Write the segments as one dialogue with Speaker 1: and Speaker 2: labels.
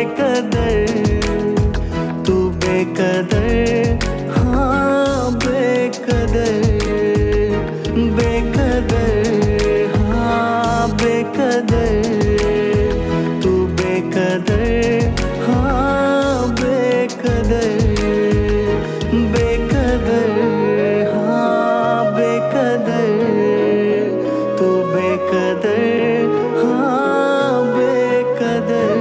Speaker 1: बेकदर, तू बेकदर, हाँ बेकदर, बेकदर, हाँ बेकदर, तू बेकदर, हाँ बेकदर, बेकदर, हाँ बेकदर, तू बेकदर, हाँ बेकदर।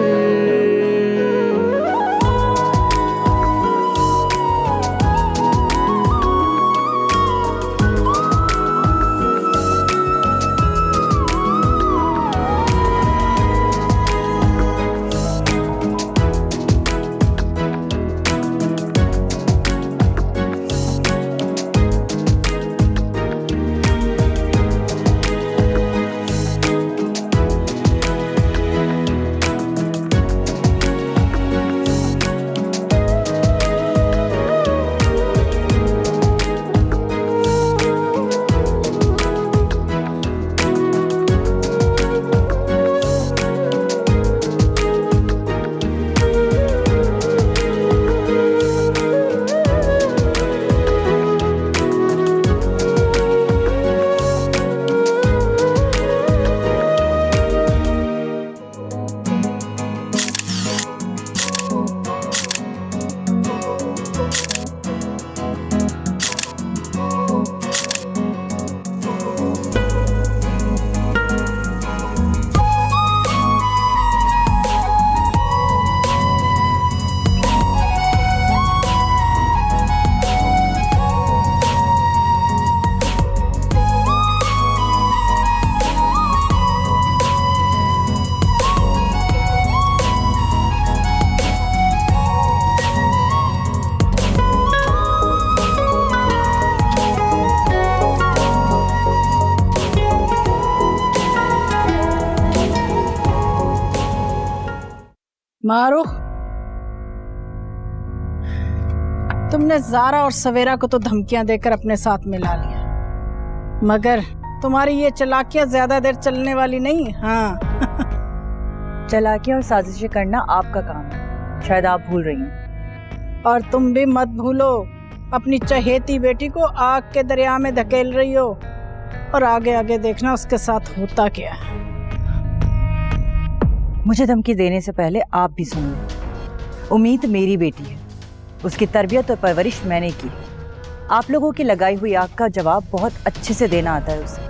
Speaker 2: मारूख, तुमने ज़ारा और सवेरा को तो धमकियां देकर अपने साथ मिला लिया, मगर तुम्हारी ये चालाकियां ज्यादा देर चलने वाली नहीं। हाँ
Speaker 3: चालाकियां और साजिशें करना आपका काम है, शायद आप भूल रही हैं।
Speaker 2: और तुम भी मत भूलो, अपनी चहेती बेटी को आग के दरिया में धकेल रही हो, और आगे आगे देखना उसके साथ होता क्या है।
Speaker 3: मुझे धमकी देने से पहले आप भी सुन लो। उम्मीद मेरी बेटी है, उसकी तरबियत और परवरिश मैंने की। आप लोगों की लगाई हुई आग का जवाब बहुत अच्छे से देना आता है उसे।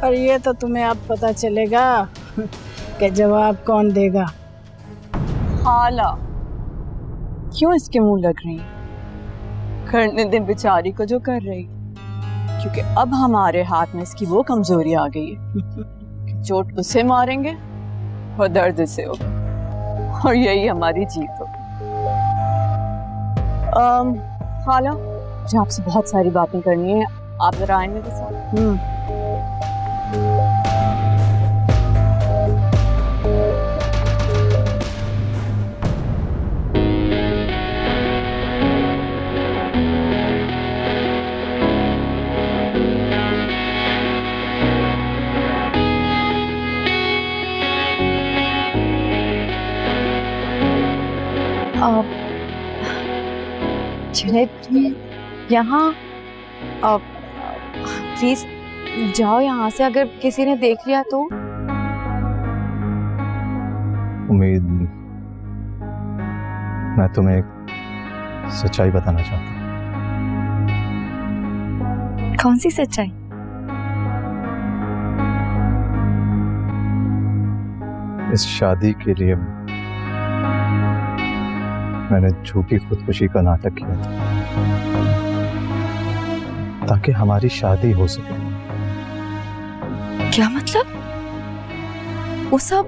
Speaker 2: और ये तो तुम्हें अब पता चलेगा कि जवाब कौन देगा।
Speaker 4: खाला, क्यों इसके मुंह लग रही? करने दे बेचारी को जो कर रही, क्योंकि अब हमारे हाथ में इसकी वो कमजोरी आ गई है कि चोट उसे मारेंगे और दर्द से होगा, और यही हमारी जीत होगी। खाला, मुझे आपसे बहुत सारी बातें करनी है, आप जरा आए मेरे साथ। यहाँ प्लीज जाओ यहाँ से, अगर किसी ने देख लिया तो।
Speaker 5: उम्मीद, मैं तुम्हें एक सच्चाई बताना चाहता हूँ।
Speaker 4: कौन सी सच्चाई?
Speaker 5: इस शादी के लिए मैंने झूठी खुदकुशी का नाटक किया ताकि हमारी शादी हो सके।
Speaker 4: क्या मतलब? वो सब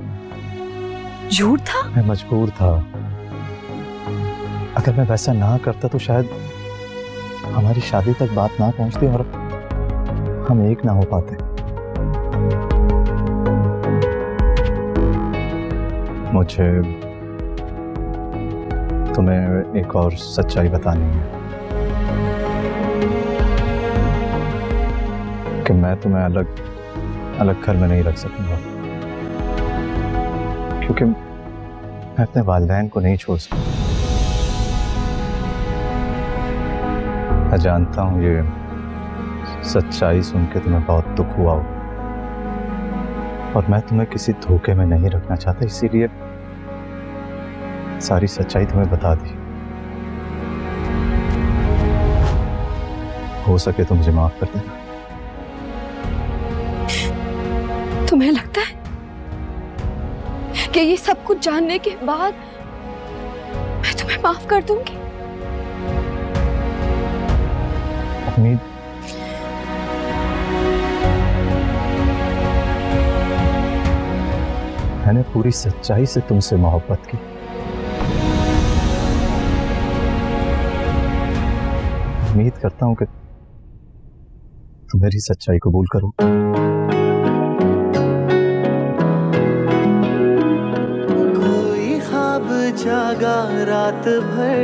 Speaker 4: झूठ था?
Speaker 5: मैं मजबूर था। अगर मैं वैसा ना करता तो शायद हमारी शादी तक बात ना पहुंचती और हम एक ना हो पाते। मुझे तुम्हें एक और सच्चाई बतानी है कि मैं तुम्हें अलग अलग घर में नहीं रख सकूंगा, क्योंकि मैं अपने वालिदैन को नहीं छोड़ सकता। मैं जानता हूं ये सच्चाई सुन के तुम्हें बहुत दुख हुआ हो, और मैं तुम्हें किसी धोखे में नहीं रखना चाहता, इसीलिए सारी सच्चाई तुम्हें बता दी। हो सके तो मुझे माफ कर देना।
Speaker 6: तुम्हें लगता है कि ये सब कुछ जानने के बाद मैं तुम्हें माफ कर दूंगी?
Speaker 5: उम्मीद मैंने पूरी सच्चाई से तुमसे मोहब्बत की। उम्मीद करता हूं कि तुम मेरी सच्चाई कबूल करो।
Speaker 1: कोई ख्वाब जागा रात भर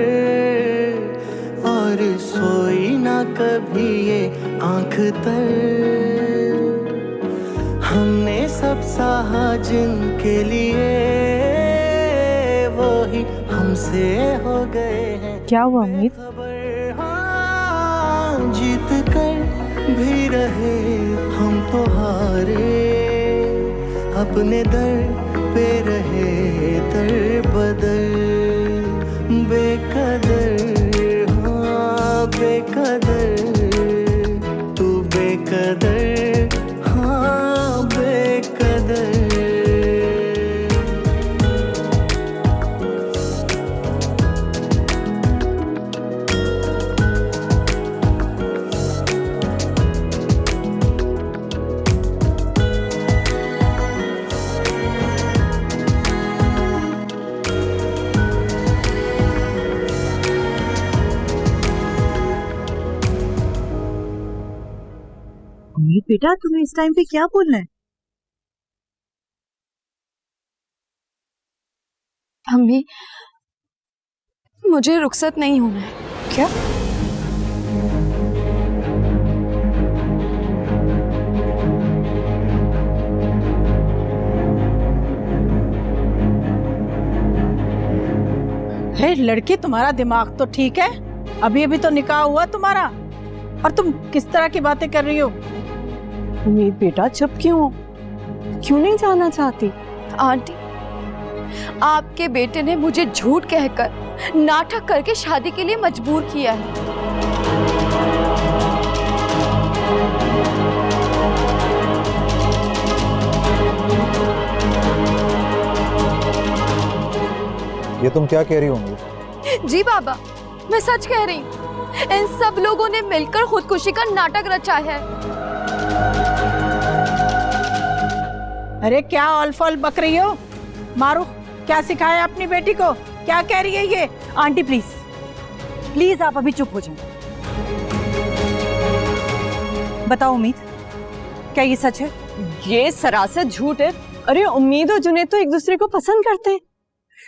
Speaker 1: और सोई ना कभी ये आंख तर। हमने सब सहा जिनके लिए वो ही हमसे हो गए हैं।
Speaker 4: क्या हुआ उम्मीद?
Speaker 1: खबर हाँ, जीत कर भी रहे हम तो हारे, अपने दर पे रहे दर बदर। बेकदर हाँ बेकदर, तू बेकदर हाँ बेकदर।
Speaker 3: उम्मीद बेटा, तुम्हें इस टाइम पे क्या बोलना है?
Speaker 6: अम्मी, मुझे रुखसत नहीं होना है।
Speaker 3: क्या?
Speaker 2: हे लड़की, तुम्हारा दिमाग तो ठीक है? अभी अभी तो निकाह हुआ तुम्हारा, और तुम किस तरह की बातें कर रही हो?
Speaker 4: उम्मीद बेटा चुप क्यों हो? क्यों नहीं जाना चाहती?
Speaker 6: आंटी, आपके बेटे ने मुझे झूठ कहकर नाटक करके शादी के लिए मजबूर किया है।
Speaker 5: ये तुम क्या कह रही हो उम्मीद?
Speaker 6: जी बाबा, मैं सच कह रही हूँ। इन सब लोगों ने मिलकर खुदकुशी का नाटक रचा है।
Speaker 2: अरे क्या ऑल फॉल बक रही हो? मारूफ, क्या सिखाया अपनी बेटी को? क्या कह रही है ये?
Speaker 3: आंटी प्लीज, प्लीज आप अभी चुप हो जाओ। बताओ उम्मीद, क्या ये सच है?
Speaker 4: ये सरासर झूठ है। अरे उम्मीद और जुनैद तो एक दूसरे को पसंद करते हैं।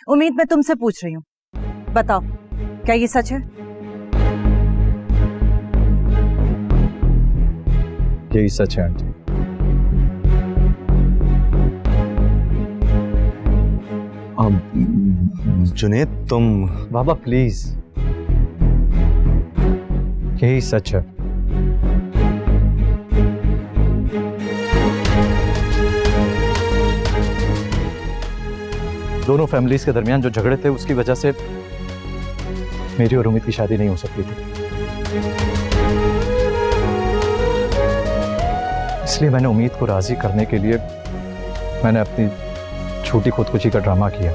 Speaker 3: उम्मीद, मैं तुमसे पूछ रही हूँ, बताओ क्या ये सच है?
Speaker 5: यही सच है आंटी। जुनैद तुम। बाबा प्लीज, यही सच है। दोनों फैमिलीज के दरमियान जो झगड़े थे उसकी वजह से मेरी और उम्मीद की शादी नहीं हो सकती थी, इसलिए मैंने उम्मीद को राजी करने के लिए मैंने अपनी छोटी खुदकुशी का ड्रामा किया।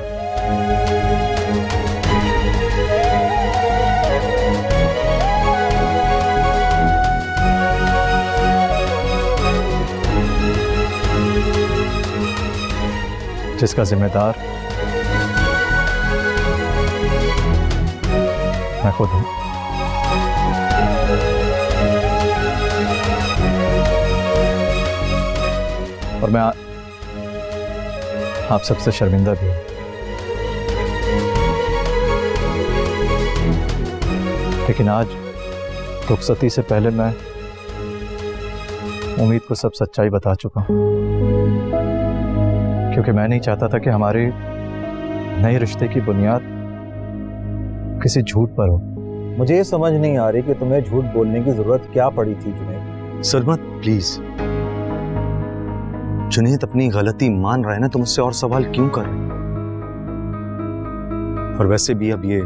Speaker 5: जिसका जिम्मेदार मैं खुद हूं। और मैं आप सबसे शर्मिंदा भी हूं। लेकिन आज रुखसती से पहले मैं उम्मीद को सब सच्चाई बता चुका हूं, क्योंकि मैं नहीं चाहता था कि हमारी नए रिश्ते की बुनियाद किसी झूठ पर हो।
Speaker 7: मुझे ये समझ नहीं आ रही कि तुम्हें झूठ बोलने की जरूरत क्या पड़ी थी जुनैद।
Speaker 5: सलमा प्लीज, जुनैद अपनी गलती मान रहा है ना, तुम उससे और सवाल क्यों कर रहे हो? और वैसे भी अब ये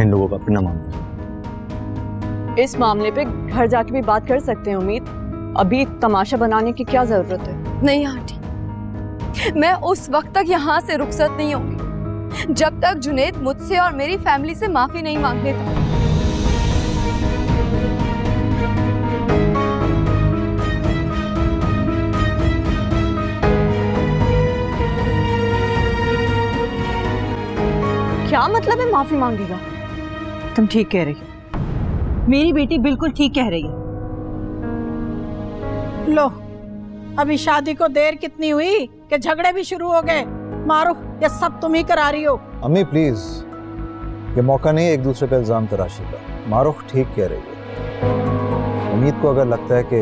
Speaker 5: इन लोगों का अपना मामला है।
Speaker 4: इस मामले पे घर जाके भी बात कर सकते हैं उम्मीद। अभी तमाशा बनाने की क्या जरूरत है?
Speaker 6: नहीं आंटी, मैं उस वक्त तक यहाँ से रुखसत नहीं होंगी जब तक जुनैद मुझसे और मेरी फैमिली से माफी नहीं मांग लेता।
Speaker 4: क्या मतलब है माफी मांगेगा?
Speaker 3: तुम ठीक कह रही हो, मेरी बेटी बिल्कुल ठीक कह रही है।
Speaker 2: लो, अभी शादी को देर कितनी हुई कि झगड़े भी शुरू हो गए। मारूफ, ये सब तुम ही करा रही हो।
Speaker 7: अम्मी प्लीज, ये मौका नहीं है एक दूसरे पे इल्जाम तराशी का। मारूफ ठीक कह रही है। उम्मीद को अगर लगता है कि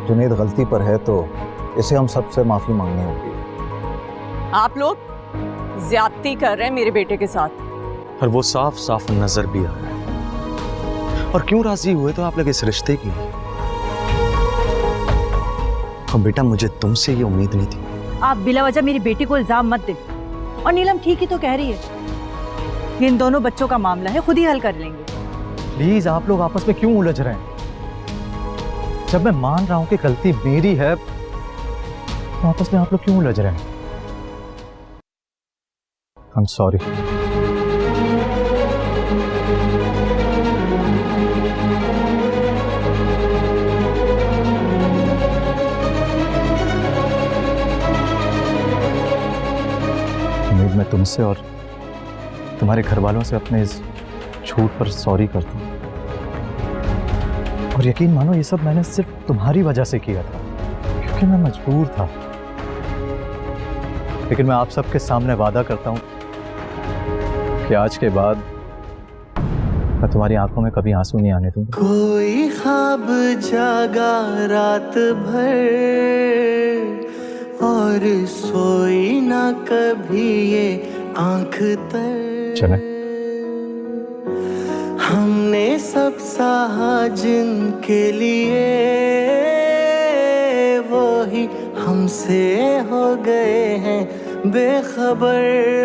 Speaker 7: जुनैद गलती पर है तो इसे हम सबसे माफी मांगनी होगी।
Speaker 4: आप लोग ज्यादती कर रहे हैं मेरे बेटे के साथ।
Speaker 5: और वो साफ साफ नजर भी आ रहा है। और क्यों राजी हुए तो आप लोग इस रिश्ते की? और बेटा, मुझे तुमसे ये उम्मीद नहीं थी।
Speaker 3: आप बिला वजह मेरी बेटी को इल्जाम मत दे। और नीलम ठीक ही तो कह रही है, ये इन दोनों बच्चों का मामला है, खुद ही हल कर लेंगे।
Speaker 5: प्लीज, आप लोग आपस में क्यों उलझ रहे हैं? जब मैं मान रहा हूं कि गलती मेरी है, तो आपस में आप लोग क्यों उलझ रहे हैं? I am sorry. उम्मीद मैं तुमसे और तुम्हारे घर वालों से अपने इस झूठ पर सॉरी करता हूं। और यकीन मानो, ये सब मैंने सिर्फ तुम्हारी वजह से किया था, क्योंकि मैं मजबूर था। लेकिन मैं आप सबके सामने वादा करता हूं कि आज के बाद मैं तुम्हारी आंखों में कभी आंसू नहीं आने दूंगा।
Speaker 1: कोई ख्वाब जागा रात भर और सोई ना कभी ये आंख तर।
Speaker 5: चले।
Speaker 1: हमने सब सहा जिनके लिए, वो ही हमसे हो गए हैं बेखबर।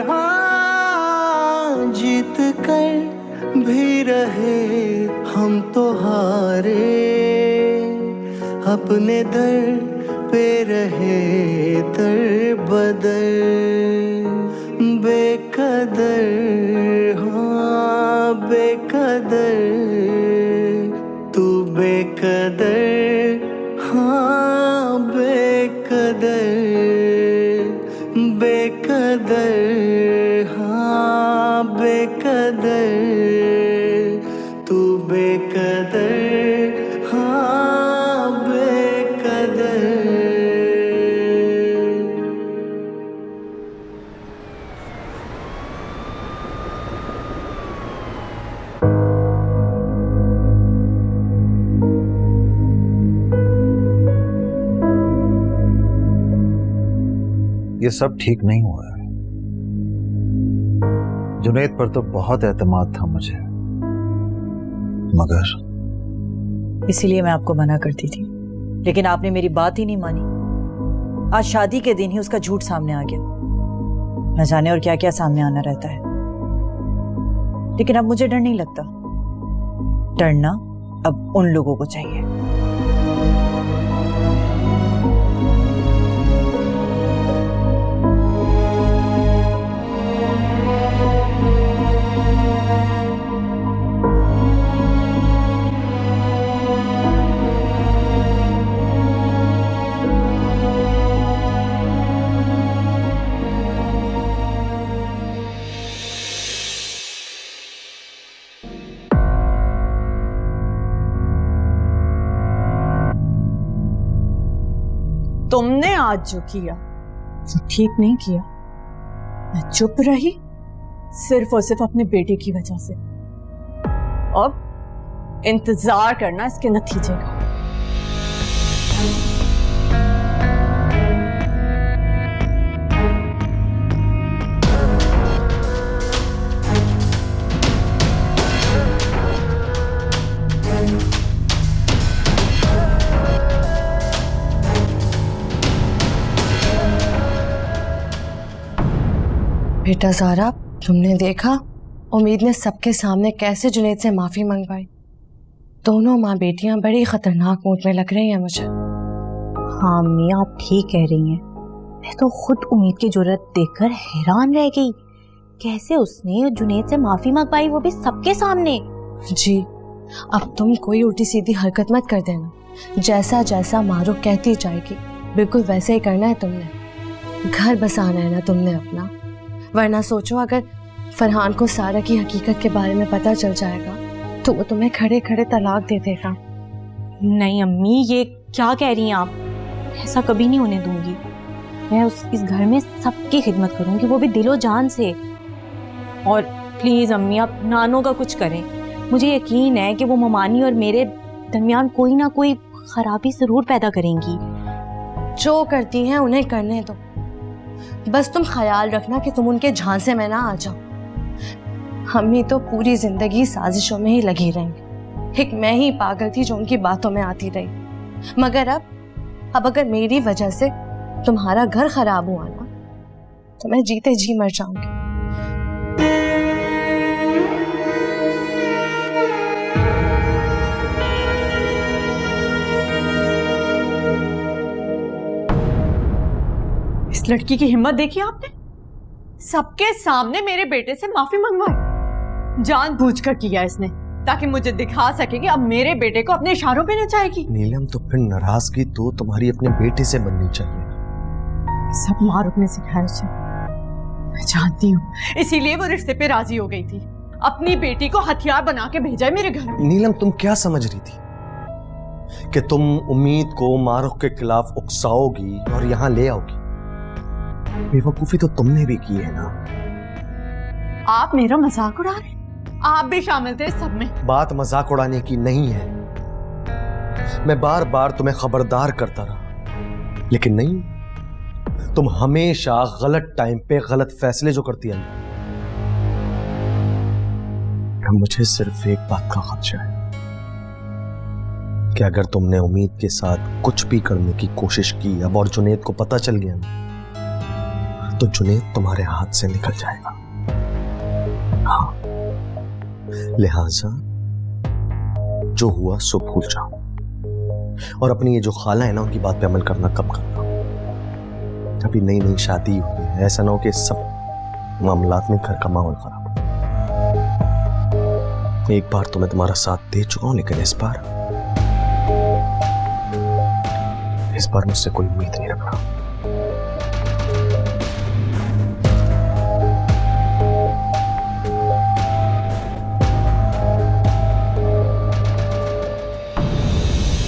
Speaker 1: हाँ, जीत कर भी रहे हम तो हारे, अपने दर पे रहे दर बदर। बेकदर, हाँ बेकदर, तू बेकदर, हाँ बेकदर। बेकदर, हाँ बेकदर, तू बेकदर, हाँ बेकदर।
Speaker 7: ये सब ठीक नहीं हुआ है। जुनैद पर तो बहुत एतमाद था मुझे, मगर
Speaker 3: इसीलिए मैं आपको मना करती थी, लेकिन आपने मेरी बात ही नहीं मानी। आज शादी के दिन ही उसका झूठ सामने आ गया। न जाने और क्या क्या सामने आना रहता है। लेकिन अब मुझे डर नहीं लगता। डरना अब उन लोगों को चाहिए।
Speaker 4: तुमने आज जो किया वो ठीक नहीं किया। मैं चुप रही सिर्फ और सिर्फ अपने बेटे की वजह से। अब इंतजार करना इसके नतीजे का।
Speaker 6: बेटा ज़ारा, तुमने देखा उम्मीद ने सबके सामने कैसे जुनैद से माफ़ी मंगवाई। दोनों माँ बेटियां बड़ी खतरनाक मूड में लग रही हैं मुझे।
Speaker 8: हाँ अम्मी, आप ठीक कह रही हैं। मैं तो खुद उम्मीद की जरूरत देखकर हैरान रह गई। कैसे उसने जुनैद से माफी मंगवाई, वो भी सबके सामने।
Speaker 6: जी, अब तुम कोई उल्टी सीधी हरकत मत कर देना। जैसा जैसा मारूफ कहती जाएगी बिल्कुल वैसे ही करना है तुमने। घर बसाना है ना तुमने अपना, वरना सोचो अगर फरहान को सारा की हकीकत के बारे में पता चल जाएगा तो वो तुम्हें खड़े खड़े तलाक दे देगा।
Speaker 8: नहीं अम्मी, ये क्या कह रही हैं आप? ऐसा कभी नहीं होने दूंगी। मैं इस घर में सबकी खिदमत करूंगी, वो भी दिलो जान से। और प्लीज अम्मी, आप नानो का कुछ करें। मुझे यकीन है कि वो ममानी और मेरे दरमियान कोई ना कोई खराबी जरूर पैदा करेंगी।
Speaker 6: जो करती हैं उन्हें करने दो, बस तुम ख्याल रखना कि तुम उनके झांसे में ना आ जाओ। हम ही तो पूरी जिंदगी साजिशों में ही लगी रही। एक मैं ही पागल थी जो उनकी बातों में आती रही। मगर अब अगर मेरी वजह से तुम्हारा घर खराब हुआ ना तो मैं जीते जी मर जाऊंगी।
Speaker 4: इस लड़की की हिम्मत देखी आपने? सबके सामने मेरे बेटे से माफी मंगवाई। जानबूझकर किया इसने ताकि मुझे दिखा सके कि अब मेरे बेटे को अपने इशारों पे नचाएगी।
Speaker 9: नीलम, तो फिर नाराजगी तो तुम्हारी अपने बेटे से बननी चाहिए।
Speaker 4: सब मारूफ ने सिखाया उसे, मैं जानती हूँ, इसीलिए वो रिश्ते पे राजी हो गई थी। अपनी बेटी को हथियार बना के भेजा है मेरे घर में।
Speaker 9: नीलम, तुम क्या समझ रही थी कि तुम उम्मीद को मारूफ के खिलाफ उकसाओगी और यहाँ ले आओगी? बेवकूफी तो तुमने भी की है ना।
Speaker 4: आप मेरा मजाक उड़ा रहे हैं? आप भी शामिल थे इस सब में।
Speaker 9: बात मजाक उड़ाने की नहीं है। मैं बार बार तुम्हें खबरदार करता रहा, लेकिन नहीं, तुम हमेशा गलत टाइम पे गलत फैसले जो करती है। मुझे सिर्फ एक बात का खदशा है कि अगर तुमने उम्मीद के साथ कुछ भी करने की कोशिश की अब और जुनैद को पता चल गया तो जुनैद तुम्हारे हाथ से निकल जाएगा। हाँ, लिहाजा जो हुआ सो भूल जाओ और अपनी ये जो खाला है ना उनकी बात पे अमल करना कम करना। अभी नई नई शादी हुई है, ऐसा ना हो कि सब मामलात में घर का माहौल खराब। एक बार तो मैं तुम्हारा साथ दे चुका हूं, लेकिन इस बार मुझसे कोई उम्मीद नहीं रखना।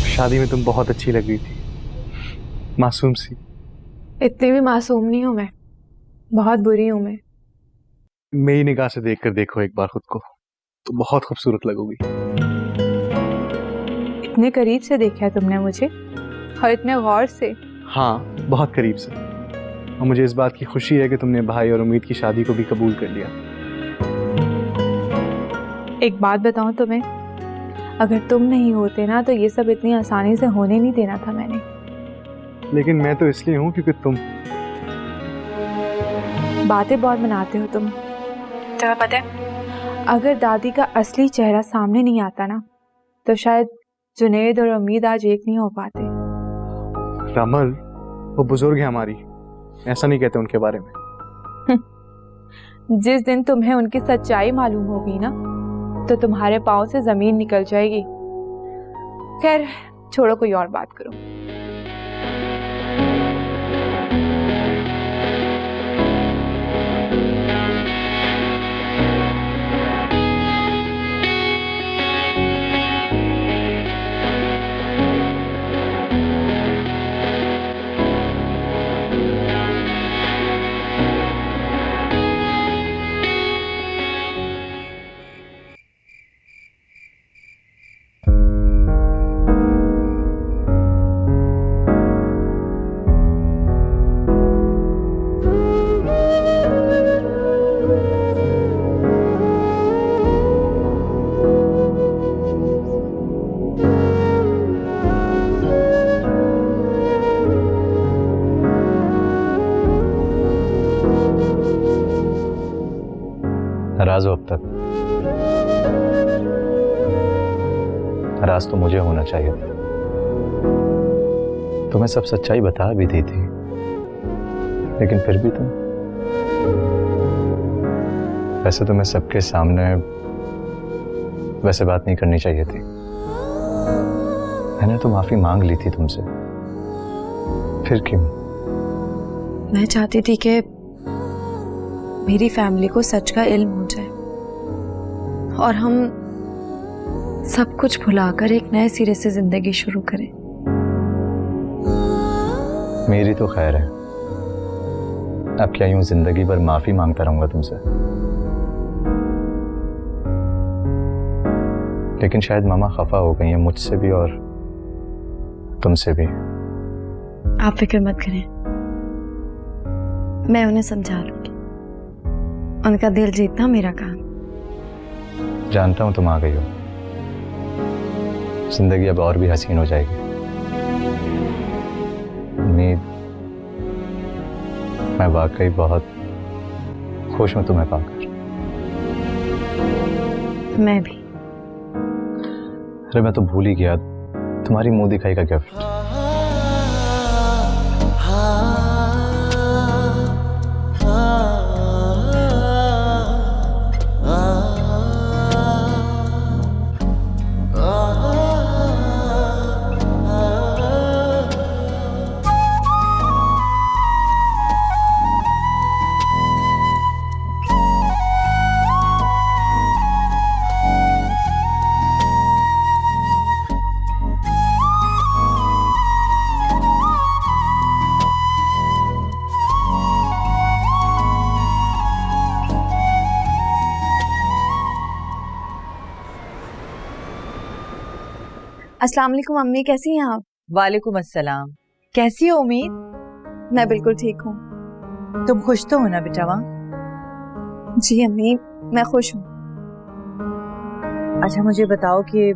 Speaker 10: शादी में तुम बहुत अच्छी लग रही थी, मासूम सी।
Speaker 11: इतनी भी मासूम नहीं हूं मैं, बहुत बुरी हूं मैं।
Speaker 10: मेरी निगाह से देखकर देखो एक बार खुद को, तो बहुत खूबसूरत लगोगी।
Speaker 11: इतने करीब से देखा है तुमने मुझे, और इतने गौर से?
Speaker 10: हाँ, बहुत करीब से। और मुझे इस बात की खुशी है कि तुमने भाई और उम्मीद की शादी को भी कबूल कर लिया।
Speaker 11: एक बात बताऊं तुम्हें, अगर तुम नहीं होते ना तो ये सब इतनी आसानी से होने नहीं देना था मैंने।
Speaker 10: लेकिन मैं तो इसलिए हूं क्योंकि तुम।
Speaker 11: बातें बहुत बनाते हो तुम। तुम्हें पता है, अगर दादी का असली चेहरा सामने नहीं आता ना तो शायद जुनैद और उम्मीद आज एक नहीं हो पाते।
Speaker 10: रमल, वो बुजुर्ग है हमारी, ऐसा नहीं कहते उनके बारे में।
Speaker 11: जिस दिन तुम्हें उनकी सच्चाई मालूम होगी ना तो तुम्हारे पाँव से जमीन निकल जाएगी। खैर छोड़ो, कोई और बात करो।
Speaker 5: नाराज हो अब तक? नाराज तो मुझे होना चाहिए था। तुम्हें सब सच्चाई बता भी दी थी, लेकिन फिर भी तुम, वैसे तुम्हें सबके सामने वैसे बात नहीं करनी चाहिए थी। मैंने तो माफी मांग ली थी तुमसे, फिर क्यों?
Speaker 6: मैं चाहती थी कि मेरी फैमिली को सच का इल्म हो जाए और हम सब कुछ भुलाकर एक नए सिरे से जिंदगी शुरू करें।
Speaker 5: मेरी तो खैर है, अब क्या यूं जिंदगी भर माफी मांगता रहूंगा तुमसे? लेकिन शायद मामा खफा हो गई हैं मुझसे भी और तुमसे भी।
Speaker 6: आप फिक्र मत करें, मैं उन्हें समझा लूंगी। उनका दिल जीतना मेरा काम।
Speaker 5: जानता हूं तुम आ गई हो, जिंदगी अब और भी हसीन हो जाएगी। उम्मीद, मैं वाकई बहुत खुश हूं तुम्हें पाकर।
Speaker 6: मैं भी।
Speaker 5: अरे मैं तो भूल ही गया, तुम्हारी मुंह दिखाई का गिफ्ट।
Speaker 6: अस्सलाम वालेकुम अम्मी, कैसी हैं आप?
Speaker 3: वालेकुम अस्सलाम। कैसी हो उम्मीद?
Speaker 6: मैं बिल्कुल ठीक हूँ।
Speaker 3: तुम खुश तो हो ना बेटा? वहाँ
Speaker 6: जी अम्मी, मैं खुश हूँ।
Speaker 3: अच्छा मुझे बताओ कि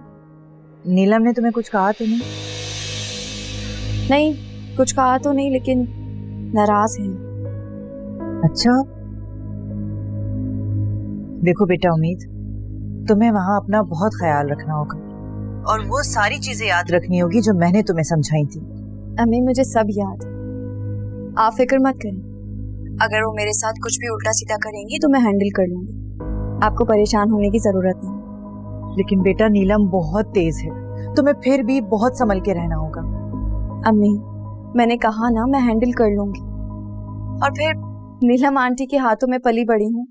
Speaker 3: नीलम ने तुम्हें कुछ कहा तो नहीं?
Speaker 6: नहीं, कुछ कहा तो नहीं, लेकिन नाराज है।
Speaker 3: अच्छा देखो बेटा उम्मीद, तुम्हें वहाँ अपना बहुत ख्याल रखना होगा और वो सारी चीजें याद रखनी होगी जो मैंने तुम्हें समझाई थी।
Speaker 6: अम्मी मुझे सब याद है, आप फिक्र मत करें। अगर वो मेरे साथ कुछ भी उल्टा सीधा करेंगी तो मैं हैंडल कर लूंगी, आपको परेशान होने की जरूरत नहीं।
Speaker 3: लेकिन बेटा नीलम बहुत तेज है, तुम्हें फिर भी बहुत संभल के रहना होगा।
Speaker 6: अम्मी मैंने कहा ना, मैं हैंडल कर लूंगी। और फिर नीलम आंटी के हाथों में पली बड़ी हूँ,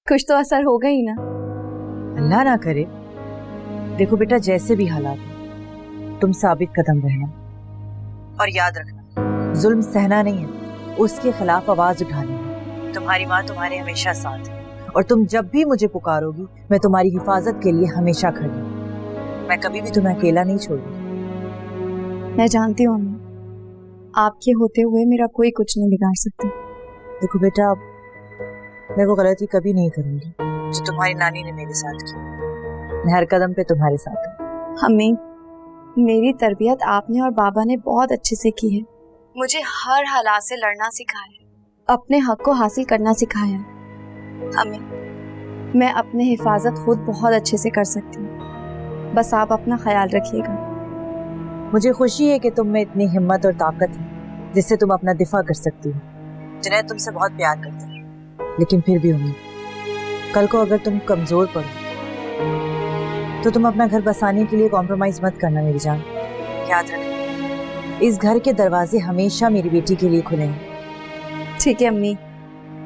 Speaker 6: कुछ तो असर होगा ही ना।
Speaker 3: अल्लाह ना करे। देखो बेटा जैसे भी हालात हो, तुम साबित कदम रहना और याद रखना जुल्म सहना नहीं है, उसके खिलाफ आवाज उठानी है। तुम्हारी माँ तुम्हारे हमेशा साथ है और तुम जब भी मुझे पुकारोगी मैं तुम्हारी हिफाजत के लिए हमेशा खड़ी हूँ। मैं कभी भी तुम्हें अकेला नहीं छोड़ूंगी।
Speaker 6: मैं जानती हूँ अम्मी, आपके होते हुए मेरा कोई कुछ नहीं बिगाड़ सकता।
Speaker 3: देखो बेटा मैं वो गलती कभी नहीं करूंगी जो तुम्हारी नानी ने मेरे साथ की। मैं हर कदम पे तुम्हारे साथ हूँ।
Speaker 6: अम्मी मेरी तरबियत आपने और बाबा ने बहुत अच्छे से की है। मुझे हर हालात से लड़ना सिखाया, अपने हक को हासिल करना सिखाया। अम्मी मैं अपनी हिफाजत खुद बहुत अच्छे से कर सकती हूँ, बस आप अपना ख्याल रखिएगा।
Speaker 3: मुझे खुशी है कि तुम में इतनी हिम्मत और ताकत है जिससे तुम अपना दिफा कर सकती हो। जुनैद तुमसे बहुत प्यार करता है, लेकिन फिर भी उम्मीद, कल को अगर तुम कमजोर पड़ो तो तुम अपना घर बसाने के लिए कॉम्प्रोमाइज मत करना मेरी जान। याद रखना इस घर के दरवाजे हमेशा मेरी बेटी के लिए खुले हैं।
Speaker 6: ठीक है अम्मी,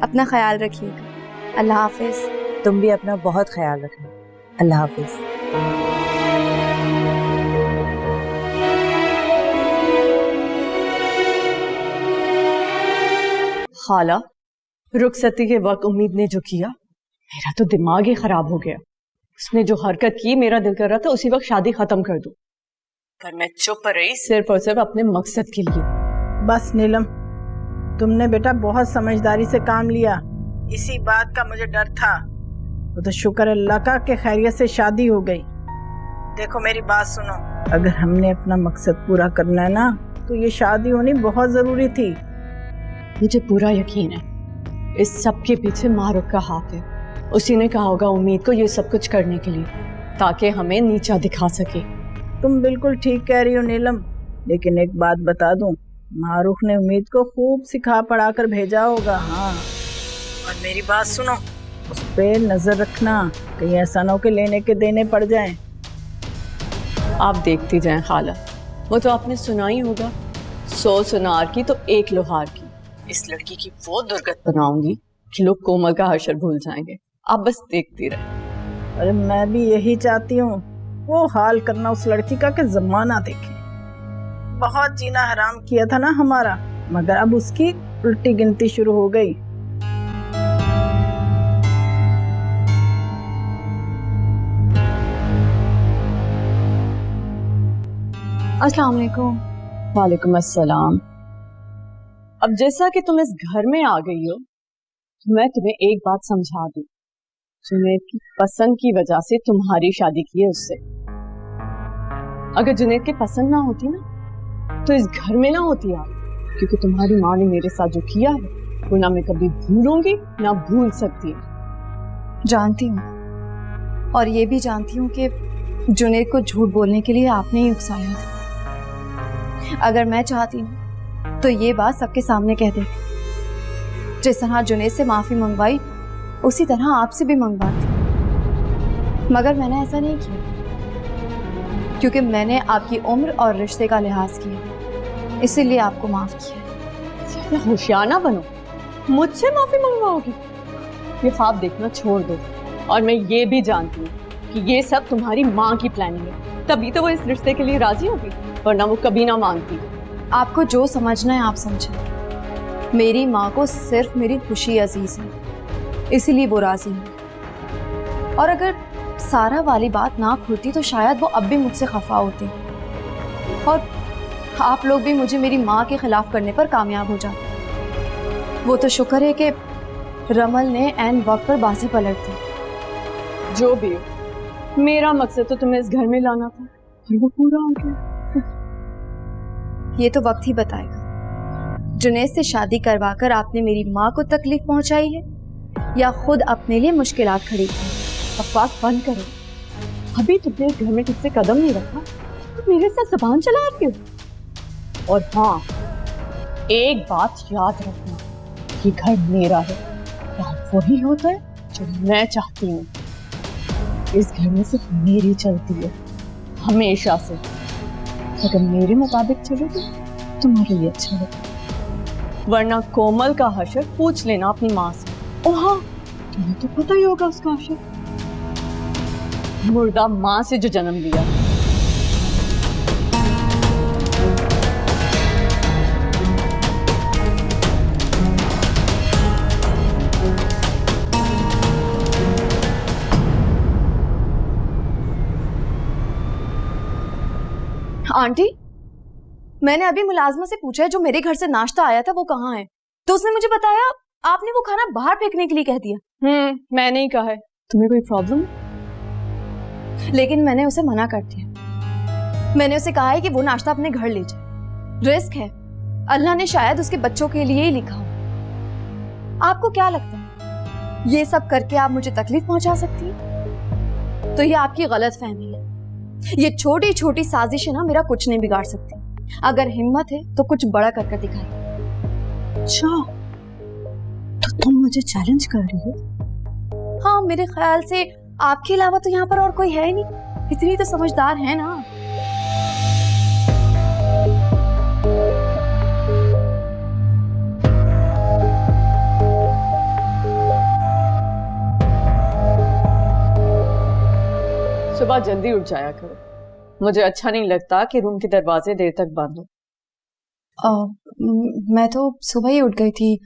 Speaker 6: अपना ख्याल रखिएगा। अल्लाह हाफिज।
Speaker 3: तुम भी अपना बहुत ख्याल रखना। अल्लाह हाफिज।
Speaker 4: खाला, रुखसती के वक्त उम्मीद ने जो किया, मेरा तो दिमाग ही खराब हो गया। उसने जो हरकत की, मेरा दिल कर रहा था उसी वक्त शादी खत्म कर दूं, पर मैं चुप रही सिर्फ और सिर्फ अपने मकसद के लिए।
Speaker 2: बस नीलम, तुमने बेटा बहुत समझदारी से काम लिया, इसी बात का मुझे डर था। वो तो शुक्र अल्लाह का कि खैरियत से शादी हो गई। देखो मेरी बात सुनो, अगर हमने अपना मकसद पूरा करना है ना तो ये शादी होनी बहुत जरूरी थी।
Speaker 4: मुझे पूरा यकीन है इस सब के पीछे मारूफ का हाथ है। उसी ने कहा होगा उम्मीद को ये सब कुछ करने के लिए, ताकि हमें नीचा दिखा सके।
Speaker 2: तुम बिल्कुल ठीक कह रही हो नीलम, लेकिन एक बात बता दूं, मारूफ ने उम्मीद को खूब सिखा पढ़ा कर भेजा होगा। हाँ, और मेरी बात सुनो, उस पे नजर रखना, कहीं ऐसा ना हो कि लेने के देने पड़ जाएं।
Speaker 4: आप देखती जाएं खाला, वो तो आपने सुना ही होगा, 100 सुनार की तो 1 लोहार की। इस लड़की की वो दुर्गत बनाऊंगी कि लोग कोमल का हशर भूल जाएंगे। आप बस देखती रहे।
Speaker 2: अरे मैं भी यही चाहती हूँ, वो हाल करना उस लड़की का कि जमाना देखे। बहुत जीना हराम किया था ना हमारा, मगर अब उसकी उल्टी गिनती शुरू हो गई।
Speaker 4: अस्सलाम वालेकुम। वालेकुम अस्सलाम। अब जैसा कि तुम इस घर में आ गई हो, तो मैं तुम्हें एक बात समझा दूं। जुनैद की पसंद की वजह से तुम्हारी शादी की है उससे। अगर जुनैद की पसंद ना होती ना, तो इस घर में ना होती आप, क्योंकि तुम्हारी माँ ने मेरे साथ जो किया है वो ना मैं कभी भूलूंगी ना भूल सकती।
Speaker 6: जानती हूँ, और ये भी जानती हूँ कि जुनैद को झूठ बोलने के लिए आपने ही उकसाया था। अगर मैं चाहती हूँ तो ये बात सबके सामने कह देती। जिस तरह जुनैद से माफी मंगवाई, उसी तरह आपसे भी मंगवाती। मगर मैंने ऐसा नहीं किया, क्योंकि मैंने आपकी उम्र और रिश्ते का लिहाज किया, इसीलिए आपको माफ किया।
Speaker 4: होशियार ना बनो, मुझसे माफी मंगवाओगी? ये ख्वाब देखना छोड़ दो। और मैं ये भी जानती हूँ कि ये सब तुम्हारी माँ की प्लानिंग है, तभी तो वो इस रिश्ते के लिए राजी होगी, वरना वो कभी ना मांगती।
Speaker 6: आपको जो समझना है आप समझें। मेरी माँ को सिर्फ मेरी खुशी अजीज है, इसीलिए वो राजी है। और अगर सारा वाली बात ना खुलती तो शायद वो अब भी मुझसे खफा होती, और आप लोग भी मुझे मेरी माँ के खिलाफ करने पर कामयाब हो जाते। वो तो शुक्र है कि रमल ने ऐन वक्त पर बाजी पलट दी।
Speaker 4: जो भी हो, मेरा मकसद तो तुम्हें इस घर में लाना था, वो पूरा हो गया।
Speaker 6: ये तो वक्त ही बताएगा। जुनैद से शादी करवाकर आपने मेरी माँ को तकलीफ पहुंचाई है या खुद अपने लिए मुश्किलात खड़ी की।
Speaker 4: बकवास बंद करो। अभी तुमने इस घर में ठीक से कदम नहीं रखा, तो मेरे साथ ज़बान चला रही हो। और हाँ, एक बात याद रखना, ये घर मेरा है, और वही होता है जो मैं चाहती हूँ। इस घर में सिर्फ मेरी चलती है, हमेशा से। अगर मेरे मुताबिक चलोगे तो तुम्हारे लिए अच्छा होगा, वरना कोमल का हशर पूछ लेना अपनी माँ से। ओह हाँ, तुम्हें तो पता ही होगा उसका हशर, मुर्दा माँ से जो जन्म लिया।
Speaker 6: आंटी, मैंने अभी मुलाजमा से पूछा है जो मेरे घर से नाश्ता आया था वो कहाँ है, तो उसने मुझे बताया आपने वो खाना बाहर फेंकने के लिए कह दिया।
Speaker 4: मैंने ही कहा है। तुम्हें कोई प्रॉब्लम?
Speaker 6: लेकिन मैंने उसे मना कर दिया। मैंने उसे कहा है कि वो नाश्ता अपने घर ले जाए, रिस्क है, अल्लाह ने शायद उसके बच्चों के लिए ही लिखा हो। आपको क्या लगता है ये सब करके आप मुझे तकलीफ पहुंचा सकती हैं? तो ये आपकी गलत फहमी है। ये छोटी छोटी साजिशें ना मेरा कुछ नहीं बिगाड़ सकती। अगर हिम्मत है तो कुछ बड़ा कर दिखाई।
Speaker 4: अच्छा, तो तुम मुझे चैलेंज कर रही हो?
Speaker 6: हाँ, मेरे ख्याल से आपके अलावा तो यहाँ पर और कोई है ही नहीं। इतनी तो समझदार है ना।
Speaker 4: सुबह जल्दी उठ जाया करो, मुझे अच्छा नहीं लगता कि रूम के दरवाजे देर तक बंद हो।
Speaker 6: मैं तो सुबह ही उठ गई थी,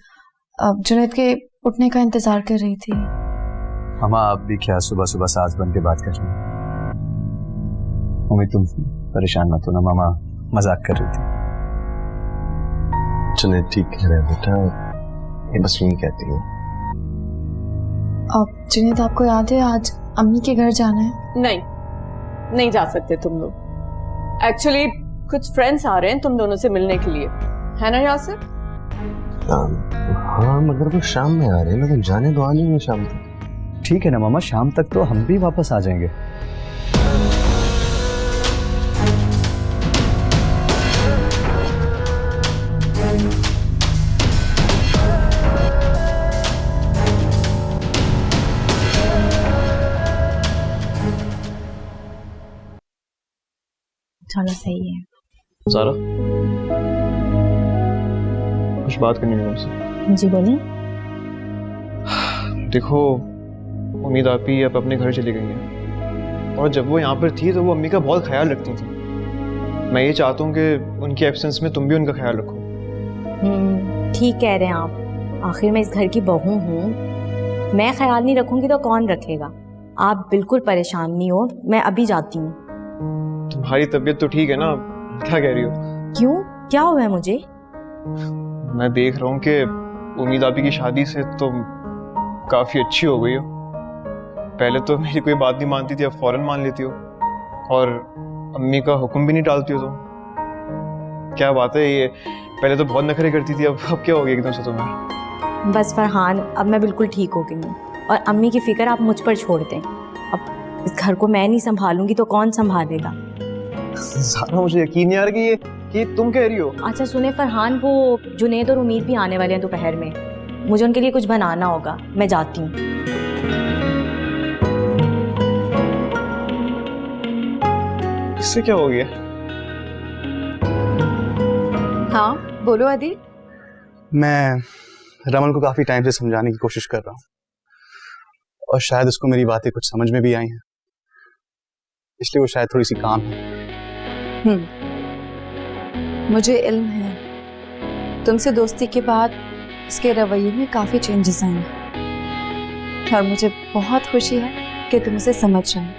Speaker 6: जुनैद के उठने का इंतजार कर रही थी।
Speaker 5: मामा, आप भी क्या सुबह सुबह सास बन के बात कर रही हैं? मम्मी तुम परेशान मत हो ना, मामा मजाक कर रही थी।
Speaker 9: जुनैद ठीक कह रहा है बेटा, ये बस यूं कहती है।
Speaker 6: जुनैद, आपको याद है आज अम्मी के घर जाना है?
Speaker 4: नहीं जा सकते तुम लोग। एक्चुअली कुछ फ्रेंड्स आ रहे हैं तुम दोनों से मिलने के लिए, है ना यासिर?
Speaker 9: हाँ, मगर वो शाम में आ रहे हैं ना, तुम जाने दो, आ जाएंगे शाम तक।
Speaker 5: ठीक है ना मामा, शाम तक तो हम भी वापस आ जाएंगे।
Speaker 8: चलो सही है।
Speaker 10: सारा, कुछ बात करनी है मुझसे।
Speaker 8: जी बोलिए।
Speaker 10: देखो, उम्मीद आप ही अब अपने घर चली गई हैं, और जब वो यहाँ पर थी तो वो अम्मी का बहुत ख्याल रखती थी। मैं ये चाहता हूँ कि उनकी एब्सेंस में तुम भी उनका ख्याल रखो।
Speaker 8: ठीक कह रहे हैं आप। आखिर मैं इस घर की बहू हूँ, मैं ख्याल नहीं रखूंगी तो कौन रखेगा। आप बिल्कुल परेशान नहीं हो, मैं अभी जाती हूँ।
Speaker 10: तुम्हारी तबीयत तो ठीक है ना? क्या कह रही हो?
Speaker 8: क्यों, क्या हुआ है मुझे?
Speaker 10: मैं देख रहा हूँ कि उम्मीद आपी की शादी से तुम काफी अच्छी हो गई हो। पहले तो मेरी कोई बात नहीं मानती थी, अब फौरन मान लेती हो, और अम्मी का हुक्म भी नहीं टालती हो तुम। क्या बात है ये? पहले तो बहुत नखरे करती थी, अब क्या हो गया एकदम से तुम्हें?
Speaker 8: बस फरहान, अब मैं बिल्कुल ठीक हो गई हूँ, और अम्मी की फिक्र आप मुझ पर छोड़ दें। अब इस घर को मैं नहीं संभालूंगी तो कौन संभालेगा?
Speaker 10: सारा, मुझे यकीन नहीं आ रहा कि ये तुम कह रही हो।
Speaker 8: अच्छा सुने फरहान, वो जुनैद और उम्मीद भी आने वाले हैं दोपहर में। मुझे उनके लिए कुछ बनाना होगा, मैं जाती हूँ।
Speaker 10: इससे क्या हो गया?
Speaker 4: हाँ बोलो आदि।
Speaker 12: मैं रमन को काफी टाइम से समझाने की कोशिश कर रहा हूँ, और शायद उसको मेरी बातें कुछ समझ में भी आई हैं, इसलिए वो शायद थोड़ी सी काम है।
Speaker 11: मुझे इल्म है तुमसे दोस्ती के बाद इसके रवैये में काफ़ी चेंजेस आए हैं, और मुझे बहुत खुशी है कि तुम उसे समझ रहे हो,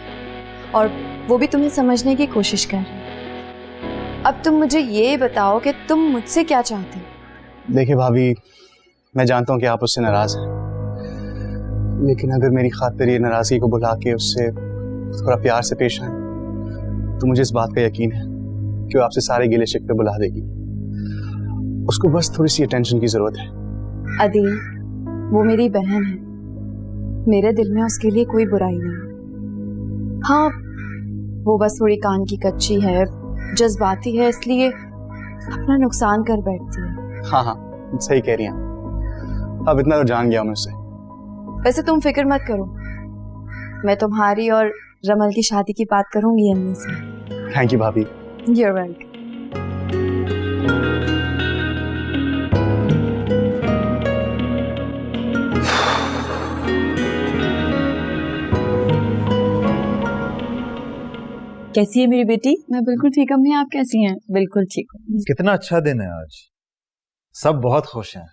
Speaker 11: और वो भी तुम्हें समझने की कोशिश कर रहे हैं। अब तुम मुझे ये बताओ कि तुम मुझसे क्या चाहते हो?
Speaker 12: देखिए भाभी, मैं जानता हूँ कि आप उससे नाराज हैं, लेकिन अगर मेरी खातिर ये नाराजगी को बुला के उससे थोड़ा प्यार से पेश आए तो मुझे इस बात का यकीन है कि वो आपसे सारे गिले शिकवे बुला देगी। उसको बस थोड़ी सी अटेंशन की जरूरत है।
Speaker 11: अदील, वो मेरी बहन है, मेरे दिल में उसके लिए कोई बुराई नहीं है। हाँ, वो बस थोड़ी कान की कच्ची है, जज्बाती है, इसलिए अपना नुकसान कर बैठती है।
Speaker 12: हाँ हाँ, सही कह रही हैं। अब इतना तो जान गया हूं उससे।
Speaker 11: वैसे तुम फिक्र मत करो, मैं तुम्हारी और रमल की शादी की बात करूंगी अम्मी से।
Speaker 12: थैंक यू भाभी।
Speaker 11: You're welcome.
Speaker 3: कैसी है मेरी बेटी?
Speaker 11: मैं बिल्कुल ठीक हूँ। अम्मी आप कैसी हैं?
Speaker 3: बिल्कुल ठीक हूँ।
Speaker 5: कितना अच्छा दिन है आज, सब बहुत खुश हैं।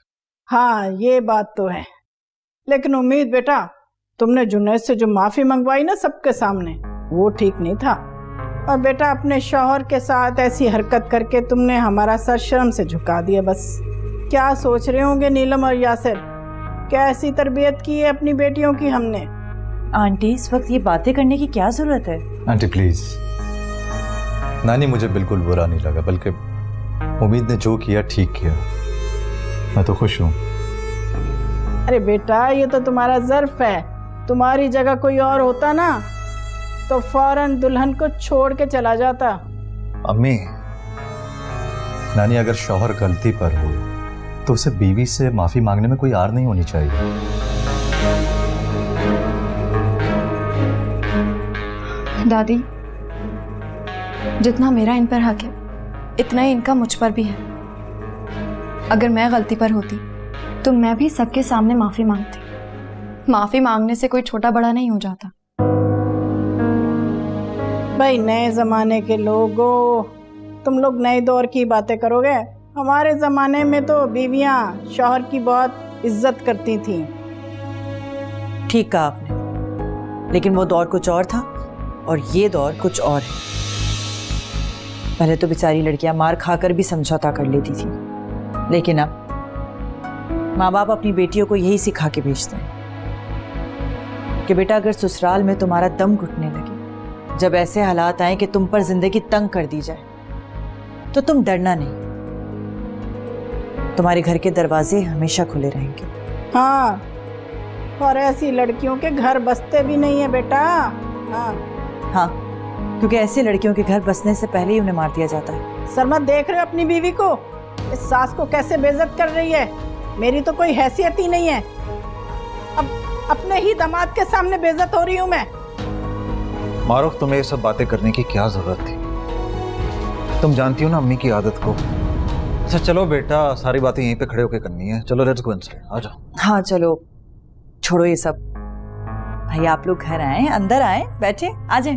Speaker 2: हाँ ये बात तो है, लेकिन उम्मीद बेटा, तुमने जुनैद से जो माफी मंगवाई ना सबके सामने, वो ठीक नहीं था। और बेटा, अपने शौहर के साथ ऐसी हरकत करके तुमने हमारा सर शर्म से झुका दिया। बस क्या सोच रहे होंगे नीलम और यासिर, क्या ऐसी तरबियत की है अपनी बेटियों की हमने।
Speaker 3: आंटी, इस वक्त ये बातें करने की क्या जरूरत है?
Speaker 5: आंटी प्लीज, नानी मुझे बिल्कुल बुरा नहीं लगा, बल्कि उम्मीद ने जो किया ठीक किया। मैं तो खुश हूँ।
Speaker 2: अरे बेटा, ये तो तुम्हारा ज़र्फ है, तुम्हारी जगह कोई और होता ना तो फौरन दुल्हन को छोड़ के चला जाता।
Speaker 5: अम्मी, नानी अगर शौहर गलती पर हो तो उसे बीवी से माफी मांगने में कोई आर नहीं होनी चाहिए।
Speaker 11: दादी, जितना मेरा इन पर हक है इतना ही इनका मुझ पर भी है। अगर मैं गलती पर होती तो मैं भी सबके सामने माफी मांगती। माफी मांगने से कोई छोटा बड़ा नहीं हो जाता।
Speaker 2: भाई नए जमाने के लोगों, तुम लोग नए दौर की बातें करोगे। हमारे जमाने में तो बीवियां शौहर की बहुत इज्जत करती थीं।
Speaker 3: ठीक कहा आपने, लेकिन वो दौर कुछ और था और ये दौर कुछ और है। पहले तो बेचारी लड़कियां मार खाकर भी समझौता कर लेती थी, लेकिन अब माँ बाप अपनी बेटियों को यही सिखा के भेजते हैं कि बेटा, अगर ससुराल में तुम्हारा दम घुटने लगे, जब ऐसे हालात आए कि तुम पर जिंदगी तंग कर दी जाए, तो तुम डरना नहीं, तुम्हारे घर के दरवाजे हमेशा खुले रहेंगे।
Speaker 2: हाँ, और ऐसी लड़कियों के घर बसते भी नहीं है बेटा। हाँ
Speaker 3: हाँ, क्योंकि ऐसी लड़कियों के घर बसने से पहले ही उन्हें मार दिया जाता है।
Speaker 2: शर्मा, देख रहे हो अपनी बीवी को, इस सास को कैसे बेइज्जत कर रही है। मेरी तो कोई हैसियत ही नहीं है, अब अपने ही दामाद के सामने बेइज्जत हो रही हूँ मैं।
Speaker 7: मारूफ, तुम्हें ये सब बातें करने की क्या जरूरत थी? तुम जानती हो ना अम्मी की आदत को। अच्छा चलो बेटा, सारी बातें यहीं पे खड़े होकर करनी है। चलो लेट्स गो इनसाइड, आ जाओ।
Speaker 3: हाँ चलो, छोड़ो ये सब। भाई आप लोग घर आए, अंदर आए, बैठे, आ जाए।